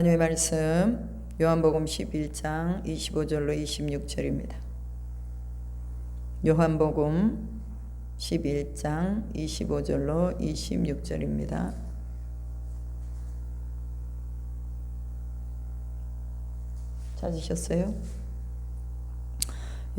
하나님의 말씀 요한복음 11장 25절로 26절입니다. 요한복음 11장 25절로 26절입니다. 찾으셨어요?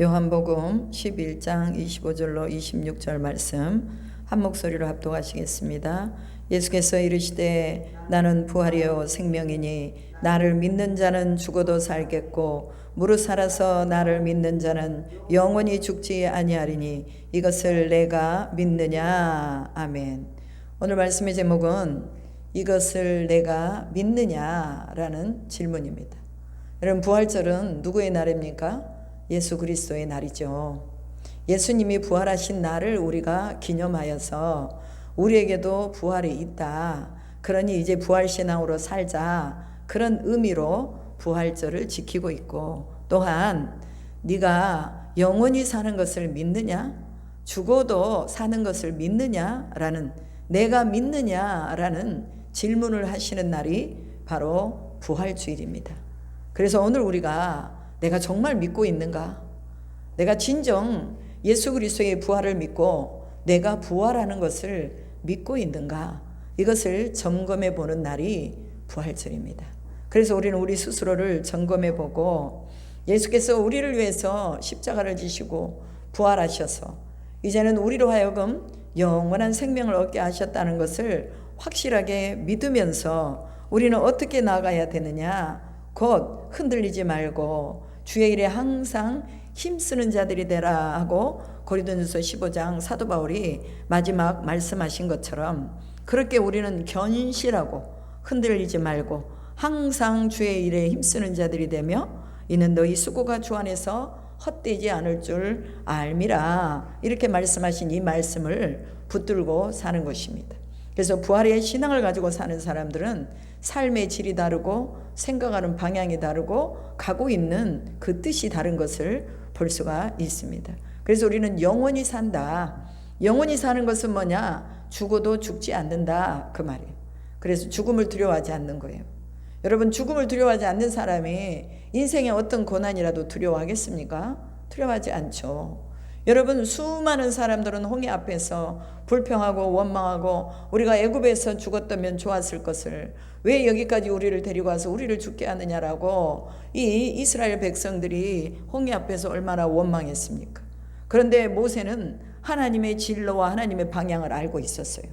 요한복음 11장 25절로 26절 말씀 한 목소리로 합독하시겠습니다. 예수께서 이르시되 나는 부활이요 생명이니 나를 믿는 자는 죽어도 살겠고 무릇 살아서 나를 믿는 자는 영원히 죽지 아니하리니 이것을 내가 믿느냐. 아멘. 오늘 말씀의 제목은 이것을 내가 믿느냐라는 질문입니다. 여러분, 부활절은 누구의 날입니까? 예수 그리스도의 날이죠. 예수님이 부활하신 날을 우리가 기념하여서 우리에게도 부활이 있다. 그러니 이제 부활신앙으로 살자. 그런 의미로 부활절을 지키고 있고, 또한 네가 영원히 사는 것을 믿느냐? 죽어도 사는 것을 믿느냐라는, 내가 믿느냐라는 질문을 하시는 날이 바로 부활주일입니다. 그래서 오늘 우리가 내가 정말 믿고 있는가? 내가 진정 예수 그리스도의 부활을 믿고 내가 부활하는 것을 믿고 있는가? 이것을 점검해 보는 날이 부활절입니다. 그래서 우리는 우리 스스로를 점검해 보고, 예수께서 우리를 위해서 십자가를 지시고 부활하셔서 이제는 우리로 하여금 영원한 생명을 얻게 하셨다는 것을 확실하게 믿으면서 우리는 어떻게 나아가야 되느냐? 곧 흔들리지 말고 주의 일에 항상 힘쓰는 자들이 되라 하고 고린도전서 15장 사도 바울이 마지막 말씀하신 것처럼, 그렇게 우리는 견실하고 흔들리지 말고 항상 주의 일에 힘쓰는 자들이 되며 이는 너희 수고가 주 안에서 헛되지 않을 줄 알미라, 이렇게 말씀하신 이 말씀을 붙들고 사는 것입니다. 그래서 부활의 신앙을 가지고 사는 사람들은 삶의 질이 다르고 생각하는 방향이 다르고 가고 있는 그 뜻이 다른 것을 볼 수가 있습니다. 그래서 우리는 영원히 산다. 영원히 사는 것은 뭐냐? 죽어도 죽지 않는다, 그 말이에요. 그래서 죽음을 두려워하지 않는 거예요. 여러분, 죽음을 두려워하지 않는 사람이 인생의 어떤 고난이라도 두려워하겠습니까? 두려워하지 않죠. 여러분, 수많은 사람들은 홍해 앞에서 불평하고 원망하고 우리가 애굽에서 죽었다면 좋았을 것을 왜 여기까지 우리를 데리고 와서 우리를 죽게 하느냐라고 이 이스라엘 백성들이 홍해 앞에서 얼마나 원망했습니까? 그런데 모세는 하나님의 진로와 하나님의 방향을 알고 있었어요.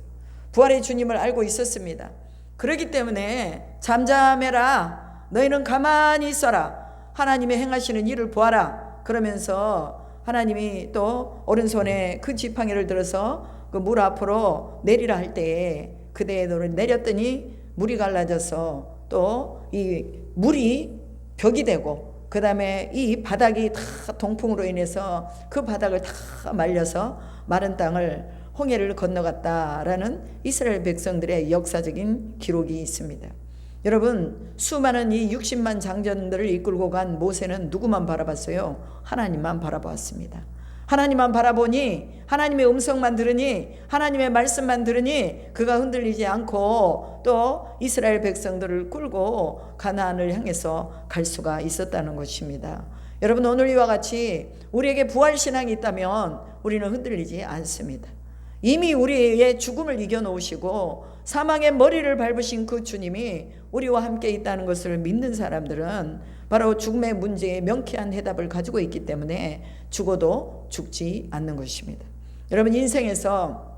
부활의 주님을 알고 있었습니다. 그렇기 때문에 잠잠해라, 너희는 가만히 있어라, 하나님의 행하시는 일을 보아라, 그러면서 하나님이 또 오른손에 그 지팡이를 들어서 그 물 앞으로 내리라 할 때에 그대의 돌을 내렸더니 물이 갈라져서 또 이 물이 벽이 되고, 그 다음에 이 바닥이 다 동풍으로 인해서 그 바닥을 다 말려서 마른 땅을 홍해를 건너갔다라는 이스라엘 백성들의 역사적인 기록이 있습니다. 여러분, 수많은 이 60만 장전들을 이끌고 간 모세는 누구만 바라봤어요? 하나님만 바라보았습니다. 하나님만 바라보니, 하나님의 음성만 들으니, 하나님의 말씀만 들으니 그가 흔들리지 않고 또 이스라엘 백성들을 끌고 가나안을 향해서 갈 수가 있었다는 것입니다. 여러분, 오늘 이와 같이 우리에게 부활신앙이 있다면 우리는 흔들리지 않습니다. 이미 우리의 죽음을 이겨놓으시고 사망의 머리를 밟으신 그 주님이 우리와 함께 있다는 것을 믿는 사람들은 바로 죽음의 문제에 명쾌한 해답을 가지고 있기 때문에 죽어도 죽지 않는 것입니다. 여러분, 인생에서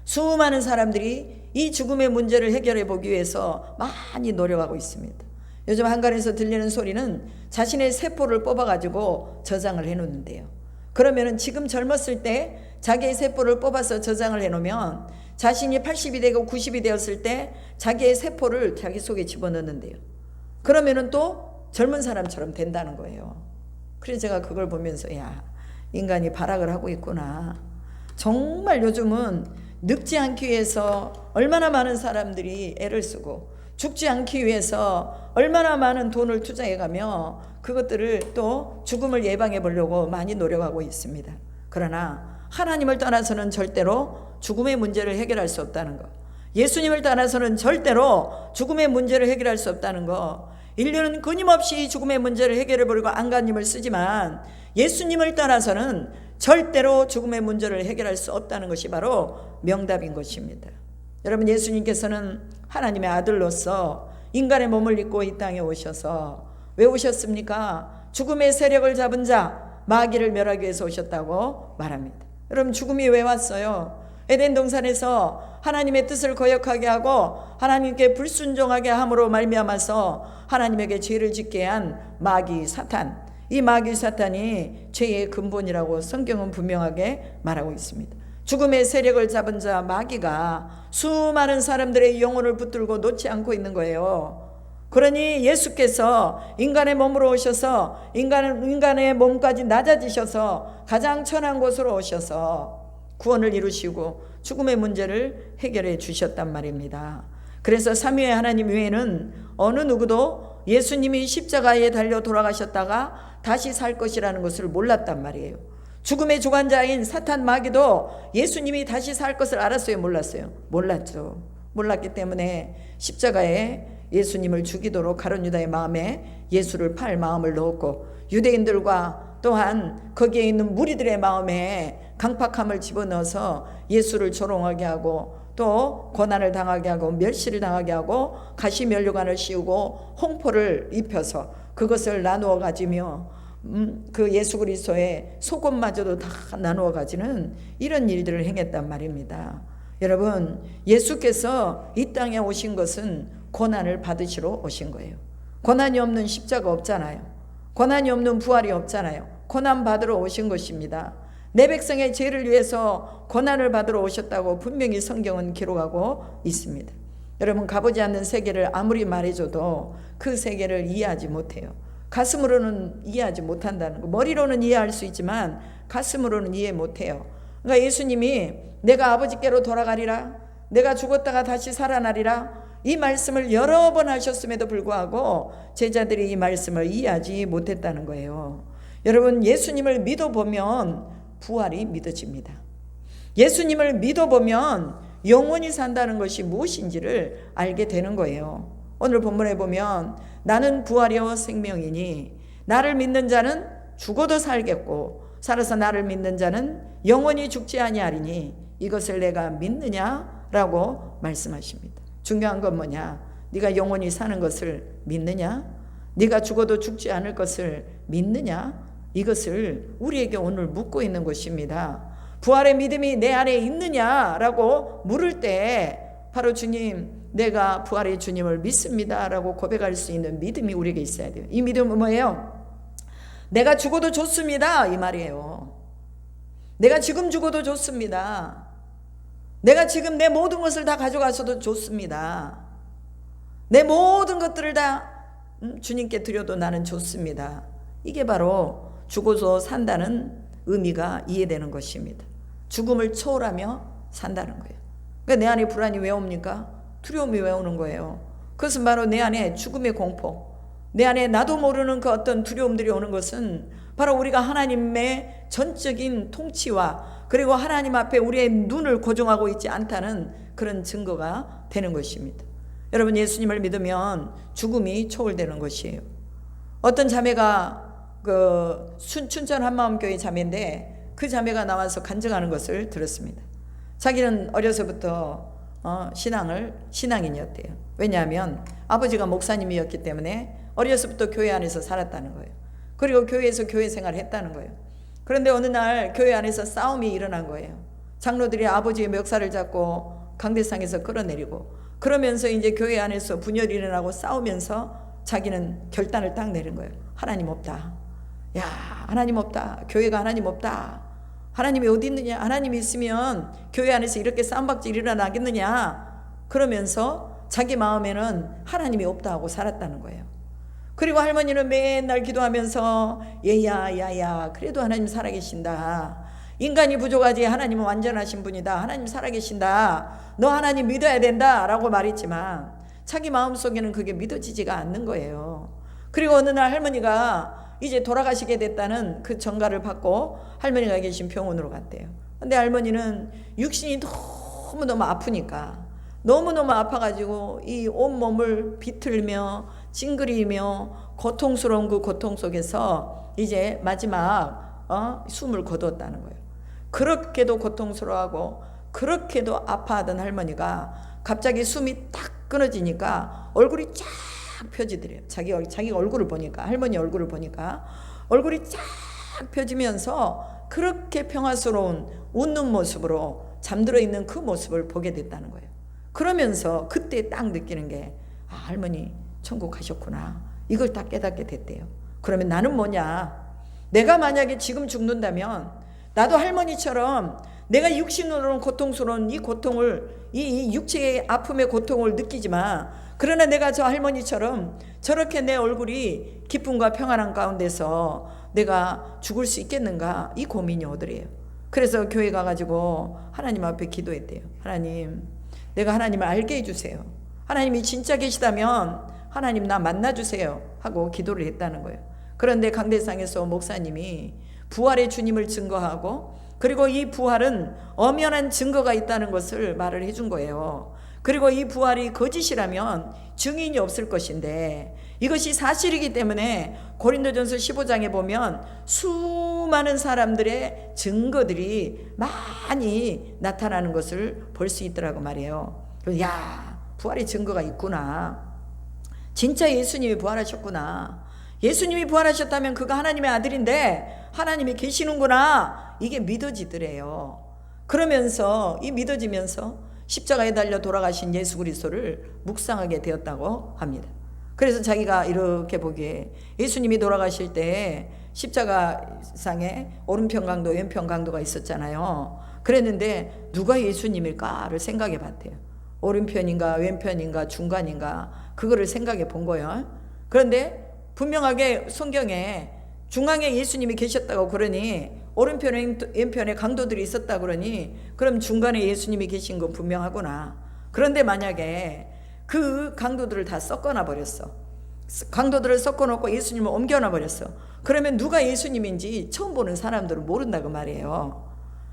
수많은 사람들이 이 죽음의 문제를 해결해 보기 위해서 많이 노력하고 있습니다. 요즘 한간에서 들리는 소리는 자신의 세포를 뽑아가지고 저장을 해놓는데요. 그러면은 지금 젊었을 때 자기의 세포를 뽑아서 저장을 해놓으면 자신이 80이 되고 90이 되었을 때 자기의 세포를 자기 속에 집어넣는데요. 그러면은 또 젊은 사람처럼 된다는 거예요. 그래서 제가 그걸 보면서, 야, 인간이 발악을 하고 있구나. 정말 요즘은 늙지 않기 위해서 얼마나 많은 사람들이 애를 쓰고 죽지 않기 위해서 얼마나 많은 돈을 투자해가며 그것들을 또 죽음을 예방해 보려고 많이 노력하고 있습니다. 그러나 하나님을 떠나서는 절대로 죽음의 문제를 해결할 수 없다는 것. 예수님을 따라서는 절대로 죽음의 문제를 해결할 수 없다는 거. 인류는 끊임없이 죽음의 문제를 해결해버리고 안간힘을 쓰지만 예수님을 따라서는 절대로 죽음의 문제를 해결할 수 없다는 것이 바로 명답인 것입니다. 여러분, 예수님께서는 하나님의 아들로서 인간의 몸을 입고 이 땅에 오셔서 왜 오셨습니까? 죽음의 세력을 잡은 자 마귀를 멸하기 위해서 오셨다고 말합니다. 여러분, 죽음이 왜 왔어요? 에덴 동산에서 하나님의 뜻을 거역하게 하고 하나님께 불순종하게 함으로 말미암아서 하나님에게 죄를 짓게 한 마귀 사탄, 이 마귀 사탄이 죄의 근본이라고 성경은 분명하게 말하고 있습니다. 죽음의 세력을 잡은 자 마귀가 수많은 사람들의 영혼을 붙들고 놓지 않고 있는 거예요. 그러니 예수께서 인간의 몸으로 오셔서 인간의 몸까지 낮아지셔서 가장 천한 곳으로 오셔서 구원을 이루시고 죽음의 문제를 해결해 주셨단 말입니다. 그래서 삼위의 하나님 외에는 어느 누구도 예수님이 십자가에 달려 돌아가셨다가 다시 살 것이라는 것을 몰랐단 말이에요. 죽음의 주관자인 사탄 마귀도 예수님이 다시 살 것을 알았어요? 몰랐어요? 몰랐죠. 몰랐기 때문에 십자가에 예수님을 죽이도록 가룟 유다의 마음에 예수를 팔 마음을 넣었고, 유대인들과 또한 거기에 있는 무리들의 마음에 강팍함을 집어넣어서 예수를 조롱하게 하고 또 고난을 당하게 하고 멸시를 당하게 하고 가시면류관을 씌우고 홍포를 입혀서 그것을 나누어 가지며 그 예수 그리스도의 속옷마저도 다 나누어 가지는 이런 일들을 행했단 말입니다. 여러분, 예수께서 이 땅에 오신 것은 고난을 받으시러 오신 거예요. 고난이 없는 십자가 없잖아요. 고난이 없는 부활이 없잖아요. 고난 받으러 오신 것입니다. 내 백성의 죄를 위해서 고난을 받으러 오셨다고 분명히 성경은 기록하고 있습니다. 여러분, 가보지 않는 세계를 아무리 말해줘도 그 세계를 이해하지 못해요. 가슴으로는 이해하지 못한다는 거. 머리로는 이해할 수 있지만 가슴으로는 이해 못해요. 그러니까 예수님이 내가 아버지께로 돌아가리라, 내가 죽었다가 다시 살아나리라, 이 말씀을 여러 번 하셨음에도 불구하고 제자들이 이 말씀을 이해하지 못했다는 거예요. 여러분, 예수님을 믿어보면 부활이 믿어집니다. 예수님을 믿어보면 영원히 산다는 것이 무엇인지를 알게 되는 거예요. 오늘 본문에 보면 나는 부활이요 생명이니 나를 믿는 자는 죽어도 살겠고 살아서 나를 믿는 자는 영원히 죽지 아니하리니 이것을 내가 믿느냐라고 말씀하십니다. 중요한 건 뭐냐? 네가 영원히 사는 것을 믿느냐? 네가 죽어도 죽지 않을 것을 믿느냐? 이것을 우리에게 오늘 묻고 있는 것입니다. 부활의 믿음이 내 안에 있느냐라고 물을 때 바로 주님, 내가 부활의 주님을 믿습니다 라고 고백할 수 있는 믿음이 우리에게 있어야 돼요. 이 믿음은 뭐예요? 내가 죽어도 좋습니다 이 말이에요. 내가 지금 죽어도 좋습니다. 내가 지금 내 모든 것을 다 가져가서도 좋습니다. 내 모든 것들을 다 주님께 드려도 나는 좋습니다. 이게 바로 죽어서 산다는 의미가 이해되는 것입니다. 죽음을 초월하며 산다는 거예요. 그러니까 내 안에 불안이 왜 옵니까? 두려움이 왜 오는 거예요? 그것은 바로 내 안에 죽음의 공포, 내 안에 나도 모르는 그 어떤 두려움들이 오는 것은 바로 우리가 하나님의 전적인 통치와 그리고 하나님 앞에 우리의 눈을 고정하고 있지 않다는 그런 증거가 되는 것입니다. 여러분, 예수님을 믿으면 죽음이 초월되는 것이에요. 어떤 자매가 그 춘천 한마음교회 자매인데 그 자매가 나와서 간증하는 것을 들었습니다. 자기는 어려서부터 신앙인이었대요. 왜냐하면 아버지가 목사님이었기 때문에 어려서부터 교회 안에서 살았다는 거예요. 그리고 교회에서 교회 생활을 했다는 거예요. 그런데 어느 날 교회 안에서 싸움이 일어난 거예요. 장로들이 아버지의 멱살을 잡고 강대상에서 끌어내리고, 그러면서 이제 교회 안에서 분열이 일어나고 싸우면서 자기는 결단을 딱 내린 거예요. 하나님 없다. 야, 하나님 없다. 교회가 하나님 없다. 하나님이 어디 있느냐? 하나님이 있으면 교회 안에서 이렇게 싸움박질이 일어나겠느냐? 그러면서 자기 마음에는 하나님이 없다 하고 살았다는 거예요. 그리고 할머니는 맨날 기도하면서 야야 그래도 하나님 살아계신다. 인간이 부족하지 하나님은 완전하신 분이다. 하나님 살아계신다. 너 하나님 믿어야 된다 라고 말했지만 자기 마음속에는 그게 믿어지지가 않는 거예요. 그리고 어느 날 할머니가 이제 돌아가시게 됐다는 그 전가를 받고 할머니가 계신 병원으로 갔대요. 근데 할머니는 육신이 너무 아프니까 너무너무 아파가지고 이 온몸을 비틀며 찡그리며 고통스러운 그 고통 속에서 이제 마지막 숨을 거두었다는 거예요. 그렇게도 고통스러워하고 그렇게도 아파하던 할머니가 갑자기 숨이 딱 끊어지니까 얼굴이 쫙 펴지더래요. 자기 얼굴을 보니까, 할머니 얼굴을 보니까 얼굴이 쫙 펴지면서 그렇게 평화스러운 웃는 모습으로 잠들어 있는 그 모습을 보게 됐다는 거예요. 그러면서 그때 딱 느끼는 게 할머니 천국 가셨구나, 이걸 딱 깨닫게 됐대요. 그러면 나는 뭐냐, 내가 만약에 지금 죽는다면 나도 할머니처럼 내가 육신으로는 고통스러운 이 고통을, 이 육체의 아픔의 고통을 느끼지만, 그러나 내가 저 할머니처럼 저렇게 내 얼굴이 기쁨과 평안한 가운데서 내가 죽을 수 있겠는가, 이 고민이 오더래요. 그래서 교회 가가지고 하나님 앞에 기도했대요. 하나님, 내가 하나님을 알게 해주세요. 하나님이 진짜 계시다면 하나님 나 만나주세요 하고 기도를 했다는 거예요. 그런데 강대상에서 목사님이 부활의 주님을 증거하고, 그리고 이 부활은 엄연한 증거가 있다는 것을 말을 해준 거예요. 그리고 이 부활이 거짓이라면 증인이 없을 것인데, 이것이 사실이기 때문에 고린도전서 15장에 보면 수많은 사람들의 증거들이 많이 나타나는 것을 볼 수 있더라고 말이에요. 야, 부활의 증거가 있구나, 진짜 예수님이 부활하셨구나, 예수님이 부활하셨다면 그가 하나님의 아들인데 하나님이 계시는구나, 이게 믿어지더래요. 그러면서 이 믿어지면서 십자가에 달려 돌아가신 예수 그리스도를 묵상하게 되었다고 합니다. 그래서 자기가 이렇게 보기에 예수님이 돌아가실 때 십자가상에 오른편 강도 왼편 강도가 있었잖아요. 그랬는데 누가 예수님일까를 생각해 봤대요. 오른편인가 왼편인가 중간인가, 그거를 생각해 본 거예요. 그런데 분명하게 성경에 중앙에 예수님이 계셨다고 그러니, 오른편에 왼편에 강도들이 있었다 그러니, 그럼 중간에 예수님이 계신 건 분명하구나. 그런데 만약에 그 강도들을 다 섞어놔 버렸어. 강도들을 섞어놓고 예수님을 옮겨놔 버렸어. 그러면 누가 예수님인지 처음 보는 사람들은 모른다고 말이에요.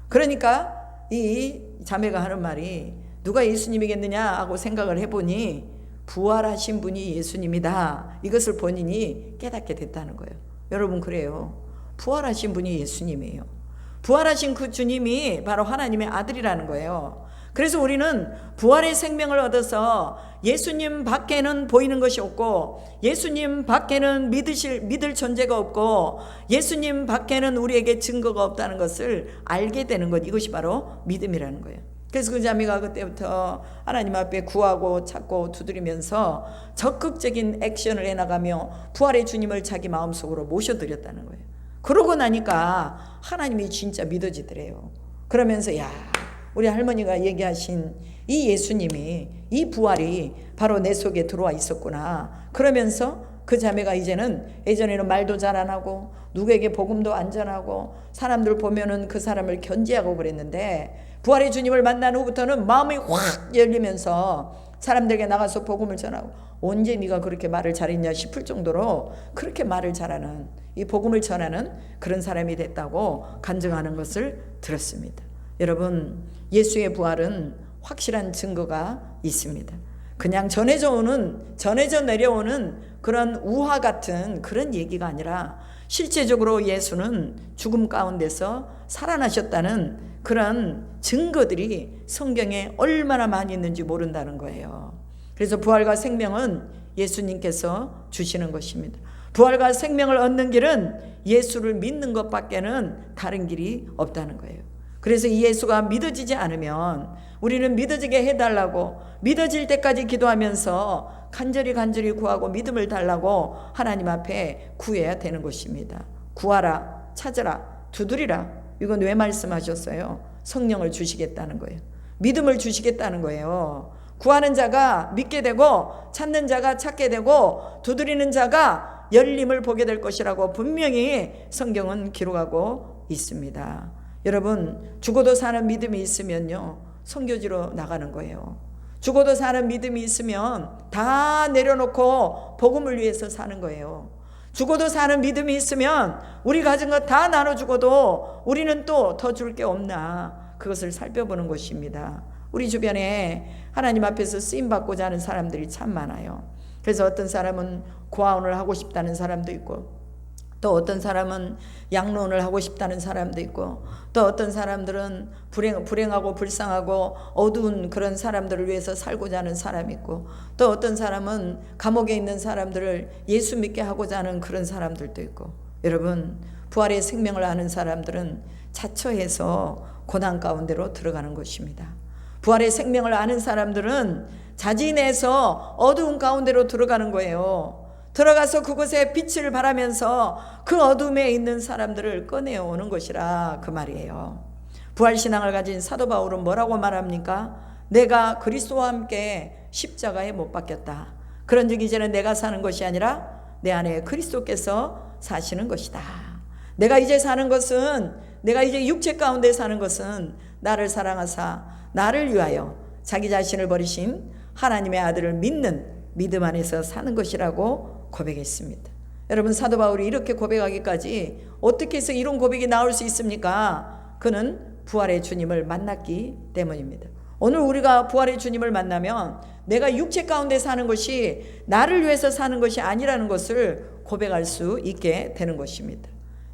그러니까 이 자매가 하는 말이, 누가 예수님이겠느냐 하고 생각을 해보니 부활하신 분이 예수님이다, 이것을 본인이 깨닫게 됐다는 거예요. 여러분, 그래요. 부활하신 분이 예수님이에요. 부활하신 그 주님이 바로 하나님의 아들이라는 거예요. 그래서 우리는 부활의 생명을 얻어서 예수님 밖에는 보이는 것이 없고, 예수님 밖에는 믿을 존재가 없고, 예수님 밖에는 우리에게 증거가 없다는 것을 알게 되는 것, 이것이 바로 믿음이라는 거예요. 그래서 그 자매가 그때부터 하나님 앞에 구하고 찾고 두드리면서 적극적인 액션을 해나가며 부활의 주님을 자기 마음속으로 모셔드렸다는 거예요. 그러고 나니까 하나님이 진짜 믿어지더래요. 그러면서 야, 우리 할머니가 얘기하신 이 예수님이, 이 부활이 바로 내 속에 들어와 있었구나. 그러면서 그 자매가 이제는, 예전에는 말도 잘 안 하고 누구에게 복음도 안 전하고 사람들 보면은 그 사람을 견제하고 그랬는데, 부활의 주님을 만난 후부터는 마음이 확 열리면서 사람들에게 나가서 복음을 전하고, 언제 네가 그렇게 말을 잘했냐 싶을 정도로 그렇게 말을 잘하는, 이 복음을 전하는 그런 사람이 됐다고 간증하는 것을 들었습니다. 여러분, 예수의 부활은 확실한 증거가 있습니다. 그냥 전해져 내려오는 그런 우화 같은 그런 얘기가 아니라, 실제적으로 예수는 죽음 가운데서 살아나셨다는 그런 증거들이 성경에 얼마나 많이 있는지 모른다는 거예요. 그래서 부활과 생명은 예수님께서 주시는 것입니다. 부활과 생명을 얻는 길은 예수를 믿는 것밖에는 다른 길이 없다는 거예요. 그래서 이 예수가 믿어지지 않으면 우리는 믿어지게 해달라고, 믿어질 때까지 기도하면서 간절히 구하고 믿음을 달라고 하나님 앞에 구해야 되는 것입니다. 구하라, 찾으라, 두드리라. 이건 왜 말씀하셨어요? 성령을 주시겠다는 거예요. 믿음을 주시겠다는 거예요. 구하는 자가 믿게 되고, 찾는 자가 찾게 되고, 두드리는 자가 열림을 보게 될 것이라고 분명히 성경은 기록하고 있습니다. 여러분, 죽어도 사는 믿음이 있으면요, 선교지로 나가는 거예요. 죽어도 사는 믿음이 있으면 다 내려놓고 복음을 위해서 사는 거예요. 죽어도 사는 믿음이 있으면 우리 가진 것 다 나눠 죽어도 우리는 또 더 줄 게 없나, 그것을 살펴보는 것입니다. 우리 주변에 하나님 앞에서 쓰임받고자 하는 사람들이 참 많아요. 그래서 어떤 사람은 고아원을 하고 싶다는 사람도 있고, 또 어떤 사람은 양로원을 하고 싶다는 사람도 있고, 또 어떤 사람들은 불행하고 불쌍하고 어두운 그런 사람들을 위해서 살고자 하는 사람이 있고, 또 어떤 사람은 감옥에 있는 사람들을 예수 믿게 하고자 하는 그런 사람들도 있고. 여러분, 부활의 생명을 아는 사람들은 자처해서 고난 가운데로 들어가는 것입니다. 부활의 생명을 아는 사람들은 자진해서 어두운 가운데로 들어가는 거예요. 들어가서 그곳에 빛을 발하면서 그 어둠에 있는 사람들을 꺼내오는 것이라 그 말이에요. 부활신앙을 가진 사도 바울은 뭐라고 말합니까? 내가 그리스도와 함께 십자가에 못 박혔다. 그런즉 이제는 내가 사는 것이 아니라 내 안에 그리스도께서 사시는 것이다. 내가 이제 사는 것은, 내가 이제 육체 가운데 사는 것은 나를 사랑하사 나를 위하여 자기 자신을 버리신 하나님의 아들을 믿는 믿음 안에서 사는 것이라고 고백했습니다. 여러분, 사도 바울이 이렇게 고백하기까지 어떻게 해서 이런 고백이 나올 수 있습니까? 그는 부활의 주님을 만났기 때문입니다. 오늘 우리가 부활의 주님을 만나면 내가 육체 가운데 사는 것이 나를 위해서 사는 것이 아니라는 것을 고백할 수 있게 되는 것입니다.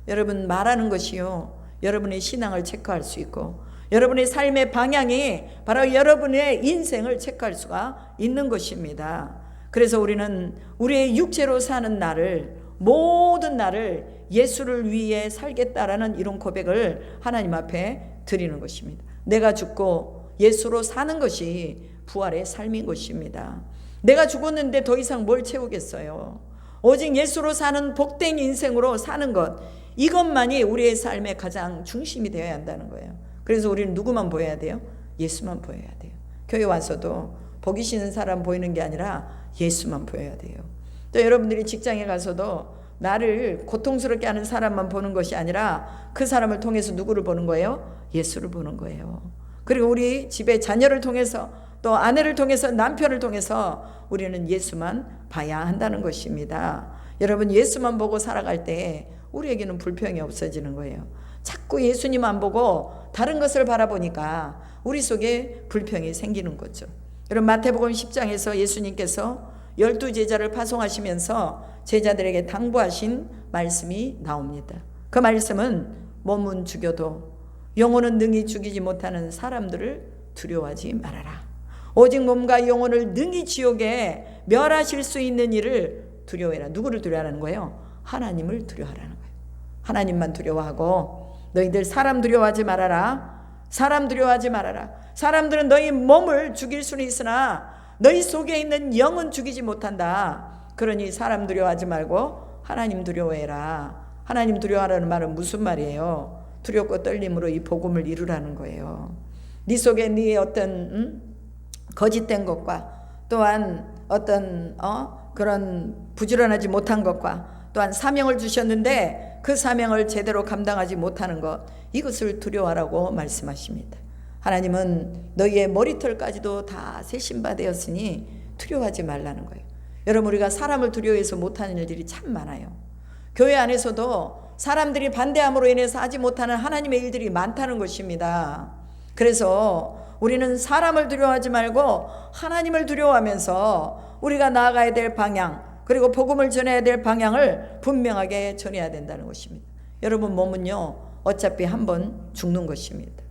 여러분, 말하는 것이요, 여러분의 신앙을 체크할 수 있고, 여러분의 삶의 방향이 바로 여러분의 인생을 체크할 수가 있는 것입니다. 그래서 우리는 우리의 육체로 사는 날을, 모든 날을 예수를 위해 살겠다라는 이런 고백을 하나님 앞에 드리는 것입니다. 내가 죽고 예수로 사는 것이 부활의 삶인 것입니다. 내가 죽었는데 더 이상 뭘 채우겠어요? 오직 예수로 사는 복된 인생으로 사는 것, 이것만이 우리의 삶의 가장 중심이 되어야 한다는 거예요. 그래서 우리는 누구만 보여야 돼요? 예수만 보여야 돼요. 교회 와서도 보기 싫은 사람 보이는 게 아니라 예수만 보여야 돼요. 또 여러분들이 직장에 가서도 나를 고통스럽게 하는 사람만 보는 것이 아니라 그 사람을 통해서 누구를 보는 거예요? 예수를 보는 거예요. 그리고 우리 집에 자녀를 통해서, 또 아내를 통해서, 남편을 통해서 우리는 예수만 봐야 한다는 것입니다. 여러분, 예수만 보고 살아갈 때 우리에게는 불평이 없어지는 거예요. 자꾸 예수님 안 보고 다른 것을 바라보니까 우리 속에 불평이 생기는 거죠. 여러분, 마태복음 10장에서 예수님께서 12제자를 파송하시면서 제자들에게 당부하신 말씀이 나옵니다. 그 말씀은 몸은 죽여도 영혼은 능히 죽이지 못하는 사람들을 두려워하지 말아라. 오직 몸과 영혼을 능히 지옥에 멸하실 수 있는 일을 두려워해라. 누구를 두려워하는 거예요? 하나님을 두려워하라는 거예요. 하나님만 두려워하고, 너희들 사람 두려워하지 말아라. 사람 두려워하지 말아라. 사람들은 너희 몸을 죽일 수는 있으나 너희 속에 있는 영은 죽이지 못한다. 그러니 사람 두려워하지 말고 하나님 두려워해라. 하나님 두려워하라는 말은 무슨 말이에요? 두렵고 떨림으로 이 복음을 이루라는 거예요. 네 속에 네 어떤 거짓된 것과, 또한 어떤 그런 부지런하지 못한 것과, 또한 사명을 주셨는데 그 사명을 제대로 감당하지 못하는 것, 이것을 두려워하라고 말씀하십니다. 하나님은 너희의 머리털까지도 다 세신바 되었으니 두려워하지 말라는 거예요. 여러분, 우리가 사람을 두려워해서 못하는 일들이 참 많아요. 교회 안에서도 사람들이 반대함으로 인해서 하지 못하는 하나님의 일들이 많다는 것입니다. 그래서 우리는 사람을 두려워하지 말고 하나님을 두려워하면서 우리가 나아가야 될 방향, 그리고 복음을 전해야 될 방향을 분명하게 전해야 된다는 것입니다. 여러분, 몸은요, 어차피 한 번 죽는 것입니다.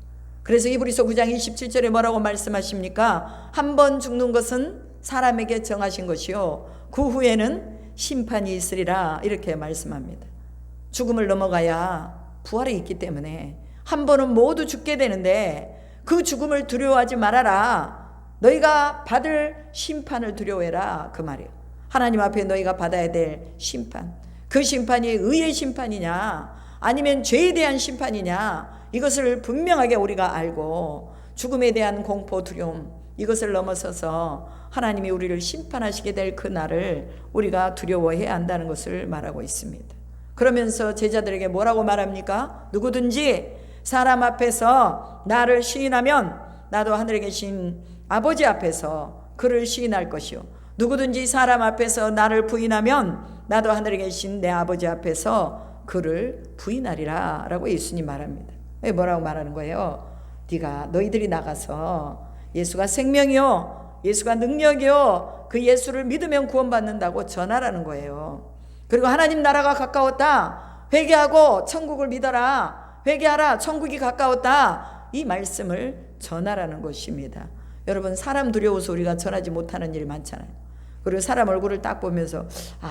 그래서 이브리서 9장 27절에 뭐라고 말씀하십니까? 한 번 죽는 것은 사람에게 정하신 것이요, 그 후에는 심판이 있으리라, 이렇게 말씀합니다. 죽음을 넘어가야 부활이 있기 때문에 한 번은 모두 죽게 되는데 그 죽음을 두려워하지 말아라. 너희가 받을 심판을 두려워해라, 그 말이에요. 하나님 앞에 너희가 받아야 될 심판, 그 심판이 의의 심판이냐 아니면 죄에 대한 심판이냐, 이것을 분명하게 우리가 알고 죽음에 대한 공포, 두려움, 이것을 넘어서서 하나님이 우리를 심판하시게 될 그 날을 우리가 두려워해야 한다는 것을 말하고 있습니다. 그러면서 제자들에게 뭐라고 말합니까? 누구든지 사람 앞에서 나를 시인하면 나도 하늘에 계신 아버지 앞에서 그를 시인할 것이요, 누구든지 사람 앞에서 나를 부인하면 나도 하늘에 계신 내 아버지 앞에서 그를 부인하리라 라고 예수님 말합니다. 왜 뭐라고 말하는 거예요? 너희들이 나가서 예수가 생명이요 예수가 능력이요 그 예수를 믿으면 구원받는다고 전하라는 거예요. 그리고 하나님 나라가 가까웠다, 회개하고 천국을 믿어라, 회개하라, 천국이 가까웠다, 이 말씀을 전하라는 것입니다. 여러분, 사람 두려워서 우리가 전하지 못하는 일이 많잖아요. 그리고 사람 얼굴을 딱 보면서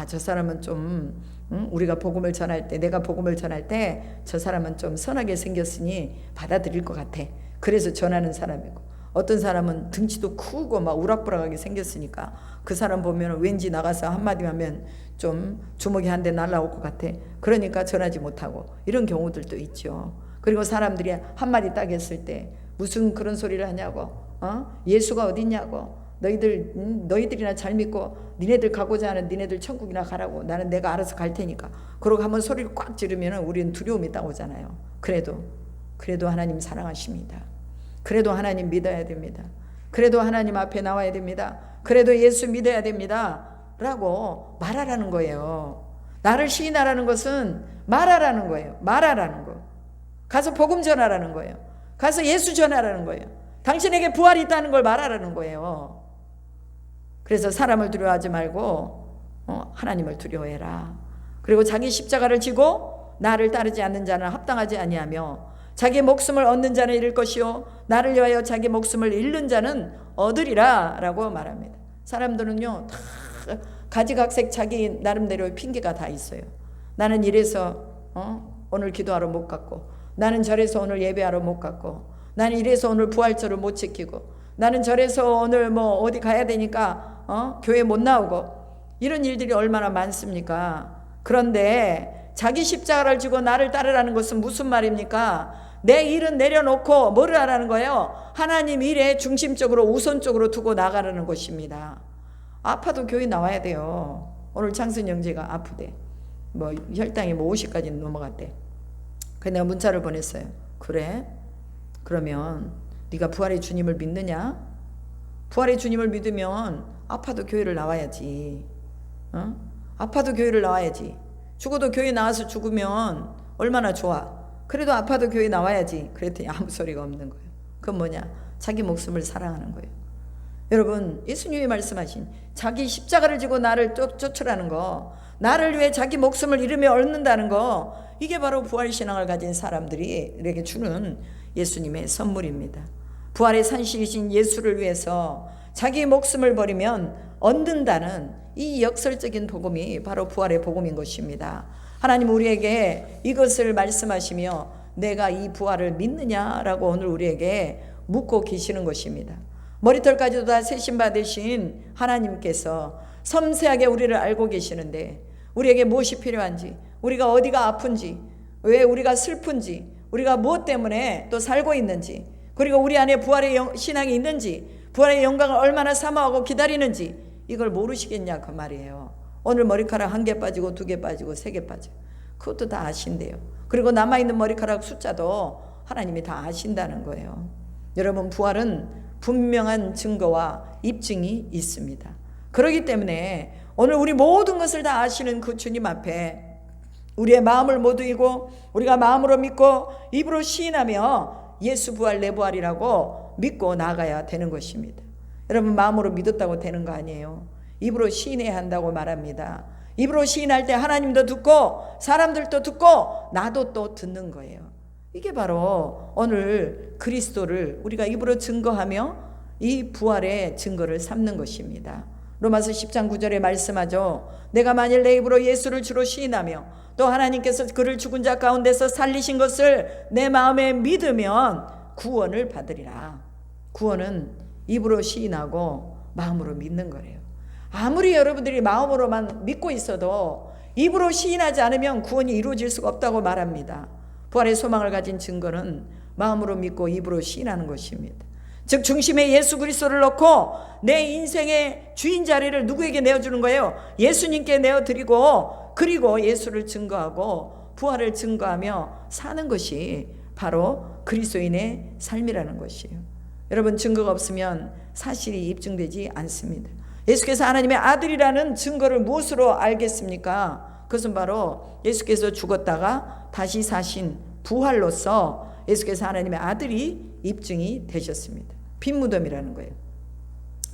저 사람은 좀 우리가 복음을 전할 때, 내가 복음을 전할 때 저 사람은 좀 선하게 생겼으니 받아들일 것 같아, 그래서 전하는 사람이고, 어떤 사람은 등치도 크고 막 우락부락하게 생겼으니까 그 사람 보면 왠지 나가서 한마디 하면 좀 주먹이 한 대 날라올 것 같아, 그러니까 전하지 못하고, 이런 경우들도 있죠. 그리고 사람들이 한마디 딱 했을 때 무슨 그런 소리를 하냐고, 예수가 어딨냐고, 너희들이나 잘 믿고 니네들 가고자 하는 니네들 천국이나 가라고, 나는 내가 알아서 갈 테니까, 그러고 한번 소리를 꽉 지르면 우리는 두려움이 따오잖아요. 그래도 하나님 사랑하십니다. 그래도 하나님 믿어야 됩니다. 그래도 하나님 앞에 나와야 됩니다. 그래도 예수 믿어야 됩니다 라고 말하라는 거예요. 나를 시인하라는 것은 말하라는 거예요. 말하라는 거. 가서 복음 전하라는 거예요. 가서 예수 전하라는 거예요. 당신에게 부활이 있다는 걸 말하라는 거예요. 그래서 사람을 두려워하지 말고 하나님을 두려워해라. 그리고 자기 십자가를 지고 나를 따르지 않는 자는 합당하지 아니하며 자기 목숨을 얻는 자는 잃을 것이요 나를 위하여 자기 목숨을 잃는 자는 얻으리라 라고 말합니다. 사람들은요 다 가지각색 자기 나름대로의 핑계가 다 있어요. 나는 이래서 오늘 기도하러 못 갔고, 나는 저래서 오늘 예배하러 못 갔고, 나는 이래서 오늘 부활절을 못 지키고, 나는 저래서 오늘 뭐 어디 가야 되니까 교회 못 나오고, 이런 일들이 얼마나 많습니까? 그런데 자기 십자가를 지고 나를 따르라는 것은 무슨 말입니까? 내 일은 내려놓고 뭐를 하라는 거예요? 하나님 일에 중심적으로 우선적으로 두고 나가라는 것입니다. 아파도 교회 나와야 돼요. 오늘 창순 형제가 아프대. 뭐 혈당이 50까지 넘어갔대. 그래서 내가 문자를 보냈어요. 그래? 그러면 네가 부활의 주님을 믿느냐? 부활의 주님을 믿으면 아파도 교회를 나와야지. 아파도 교회를 나와야지. 죽어도 교회 나와서 죽으면 얼마나 좋아. 그래도 아파도 교회 나와야지. 그랬더니 아무 소리가 없는 거예요. 그건 뭐냐? 자기 목숨을 사랑하는 거예요. 여러분, 예수님이 말씀하신 자기 십자가를 지고 나를 쫓으라는 거, 나를 위해 자기 목숨을 잃으며 얻는다는 거, 이게 바로 부활신앙을 가진 사람들에게 주는 예수님의 선물입니다. 부활의 산실이신 예수를 위해서 자기 목숨을 버리면 얻는다는 이 역설적인 복음이 바로 부활의 복음인 것입니다. 하나님 우리에게 이것을 말씀하시며 내가 이 부활을 믿느냐라고 오늘 우리에게 묻고 계시는 것입니다. 머리털까지도 다 세심 받으신 하나님께서 섬세하게 우리를 알고 계시는데, 우리에게 무엇이 필요한지, 우리가 어디가 아픈지, 왜 우리가 슬픈지, 우리가 무엇 때문에 또 살고 있는지, 그리고 우리 안에 부활의 신앙이 있는지, 부활의 영광을 얼마나 사모하고 기다리는지, 이걸 모르시겠냐 그 말이에요. 오늘 머리카락 1개 빠지고 2개 빠지고 3개 빠져, 그것도 다 아신대요. 그리고 남아있는 머리카락 숫자도 하나님이 다 아신다는 거예요. 여러분, 부활은 분명한 증거와 입증이 있습니다. 그렇기 때문에 오늘 우리 모든 것을 다 아시는 그 주님 앞에 우리의 마음을 모두이고 우리가 마음으로 믿고 입으로 시인하며 예수 부활 내 부활이라고 믿고 나가야 되는 것입니다. 여러분, 마음으로 믿었다고 되는 거 아니에요. 입으로 시인해야 한다고 말합니다. 입으로 시인할 때 하나님도 듣고 사람들도 듣고 나도 또 듣는 거예요. 이게 바로 오늘 그리스도를 우리가 입으로 증거하며 이 부활의 증거를 삼는 것입니다. 로마서 10장 9절에 말씀하죠. 내가 만일 내 입으로 예수를 주로 시인하며 또 하나님께서 그를 죽은 자 가운데서 살리신 것을 내 마음에 믿으면 구원을 받으리라. 구원은 입으로 시인하고 마음으로 믿는 거래요. 아무리 여러분들이 마음으로만 믿고 있어도 입으로 시인하지 않으면 구원이 이루어질 수가 없다고 말합니다. 부활의 소망을 가진 증거는 마음으로 믿고 입으로 시인하는 것입니다. 즉 중심에 예수 그리스도를 넣고 내 인생의 주인 자리를 누구에게 내어주는 거예요? 예수님께 내어드리고, 그리고 예수를 증거하고 부활을 증거하며 사는 것이 바로 그리스도인의 삶이라는 것이에요. 여러분, 증거가 없으면 사실이 입증되지 않습니다. 예수께서 하나님의 아들이라는 증거를 무엇으로 알겠습니까? 그것은 바로 예수께서 죽었다가 다시 사신 부활로서 예수께서 하나님의 아들이 입증이 되셨습니다. 빈 무덤이라는 거예요.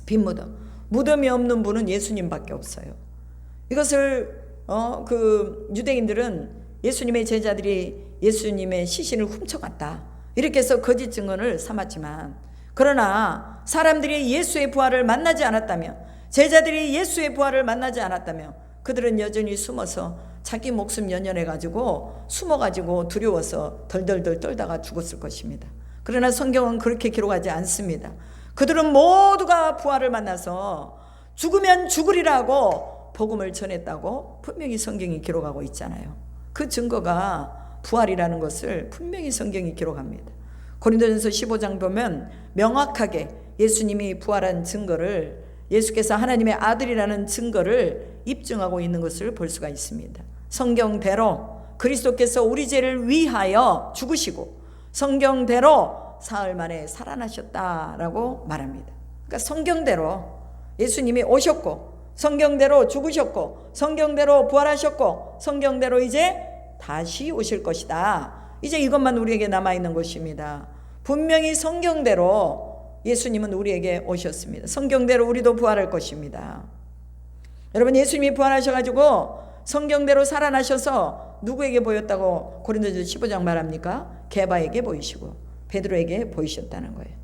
빈 무덤. 무덤이 없는 분은 예수님밖에 없어요. 이것을 유대인들은 예수님의 제자들이 예수님의 시신을 훔쳐갔다, 이렇게 해서 거짓 증언을 삼았지만, 그러나 사람들이 예수의 부활을 만나지 않았다며, 제자들이 예수의 부활을 만나지 않았다며, 그들은 여전히 숨어서 자기 목숨 연연해가지고 숨어가지고 두려워서 덜덜덜 떨다가 죽었을 것입니다. 그러나 성경은 그렇게 기록하지 않습니다. 그들은 모두가 부활을 만나서 죽으면 죽으리라고 복음을 전했다고 분명히 성경이 기록하고 있잖아요. 그 증거가 부활이라는 것을 분명히 성경이 기록합니다. 고린도전서 15장 보면 명확하게 예수님이 부활한 증거를, 예수께서 하나님의 아들이라는 증거를 입증하고 있는 것을 볼 수가 있습니다. 성경대로 그리스도께서 우리 죄를 위하여 죽으시고 성경대로 사흘 만에 살아나셨다라고 말합니다. 그러니까 성경대로 예수님이 오셨고, 성경대로 죽으셨고, 성경대로 부활하셨고, 성경대로 이제 다시 오실 것이다. 이제 이것만 우리에게 남아있는 것입니다. 분명히 성경대로 예수님은 우리에게 오셨습니다. 성경대로 우리도 부활할 것입니다. 여러분, 예수님이 부활하셔가지고 성경대로 살아나셔서 누구에게 보였다고 고린도전서 15장 말합니까? 게바에게 보이시고 베드로에게 보이셨다는 거예요.